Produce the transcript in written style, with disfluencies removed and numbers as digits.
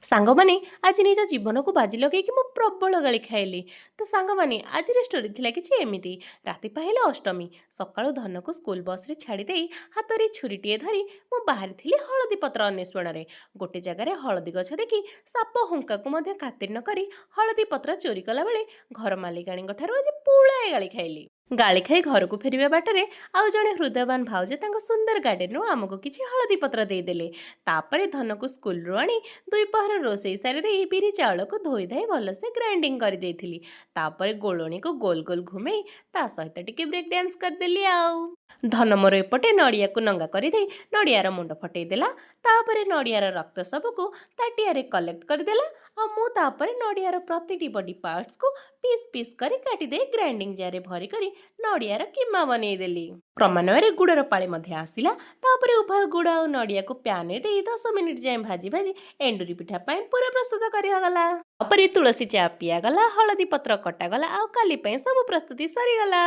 ସାଙ୍ଗମାନେ ଆଜି ନିଜ ଜୀବନକୁ ବାଜି ଲଗେଇକି ମୁଁ ପ୍ରବଳ ଗାଳି ଖାଇଲି। ତ ସାଙ୍ଗମାନେ ଆଜିର ଷ୍ଟୋରି ଥିଲା କିଛି ଏମିତି। ରାତି ପାହିଲା ଅଷ୍ଟମୀ। ସକାଳୁ ଧନକୁ ସ୍କୁଲ ବସ୍ରେ ଛାଡ଼ିଦେଇ ହାତରେ ଛୁରୀଟିଏ ଧରି ମୁଁ ବାହାରିଥିଲି ହଳଦୀ ପତ୍ର ଅନ୍ୱେଷଣରେ। ଗୋଟେ ଜାଗାରେ ହଳଦୀ ଗଛ ଦେଖି ସାପ ହୁଙ୍କାକୁ ମଧ୍ୟ ଖାତିର ନ କରି ହଳଦୀ ପତ୍ର ଚୋରି କଲାବେଳେ ଘର ମାଲିକାଣୀଙ୍କ ଠାରୁ ଆଜି ପୁଳାଏ ଗାଳି ଖାଇଲି। ଗାଳି ଖାଇ ଘରକୁ ଫେରିବା ବାଟରେ ଆଉ ଜଣେ ହୃଦୟବାନ ଭାଉଜ ତାଙ୍କ ସୁନ୍ଦର ଗାର୍ଡେନରୁ ଆମକୁ କିଛି ହଳଦୀ ପତ୍ର ଦେଇଦେଲେ। ତାପରେ ଧନକୁ ସ୍କୁଲରୁ ଆଣି ଦୁଇପହର ରୋଷେଇ ସାରିଦେଇ ବିରି ଚାଉଳକୁ ଧୋଇ ଧାଇ ଭଲସେ ଗ୍ରାଇଣ୍ଡିଙ୍ଗ କରିଦେଇଥିଲି। ତାପରେ ଗୋଳଣିକୁ ଗୋଲ ଗୋଲ ଘୁମେଇ ତା ସହିତ ଟିକେ ବ୍ରେକ୍ ଡ୍ୟାନ୍ସ କରିଦେଲି ଆଉ। ଧନ ମୋର ଏପଟେ ନଡ଼ିଆକୁ ନଙ୍ଗା କରିଦେଇ ନଡ଼ିଆର ମୁଣ୍ଡ ଫଟେଇ ଦେଲା। ତାପରେ ନଡ଼ିଆର ରକ୍ତ ସବୁକୁ ତାଟିଆରେ କଲେକ୍ଟ କରିଦେଲା। ଆଉ ମୁଁ ତାପରେ ନଡ଼ିଆର ପ୍ରତିଟି ବଡି ପାର୍ଟସକୁ ପିସ୍ ପିସ୍ କରି କାଟିଦେଇ ଗ୍ରାଇଣ୍ଡିଙ୍ଗ ଜାରରେ ଭରି କରି ନଡ଼ିଆର କିମା ବନେଇଦେଲି। କ୍ରମାନ୍ୱୟରେ ଗୁଡ଼ର ପାଳି ମଧ୍ୟ ଆସିଲା। ତାପରେ ଉଭୟ ଗୁଡ଼ ଆଉ ନଡ଼ିଆକୁ ପ୍ୟାନରେ ଦେଇ 10 ମିନିଟ୍ ଯାଏଁ ଭାଜି ଭାଜି ଏଣ୍ଡୁରି ପିଠା ପାଇଁ ପୁରା ପ୍ରସ୍ତୁତ କରାଗଲା। ତାପରେ ତୁଳସୀ ଚା ପିଆଗଲା, ହଳଦୀ ପତ୍ର କଟାଗଲା ଆଉ କାଲି ପାଇଁ ସବୁ ପ୍ରସ୍ତୁତି ସରିଗଲା।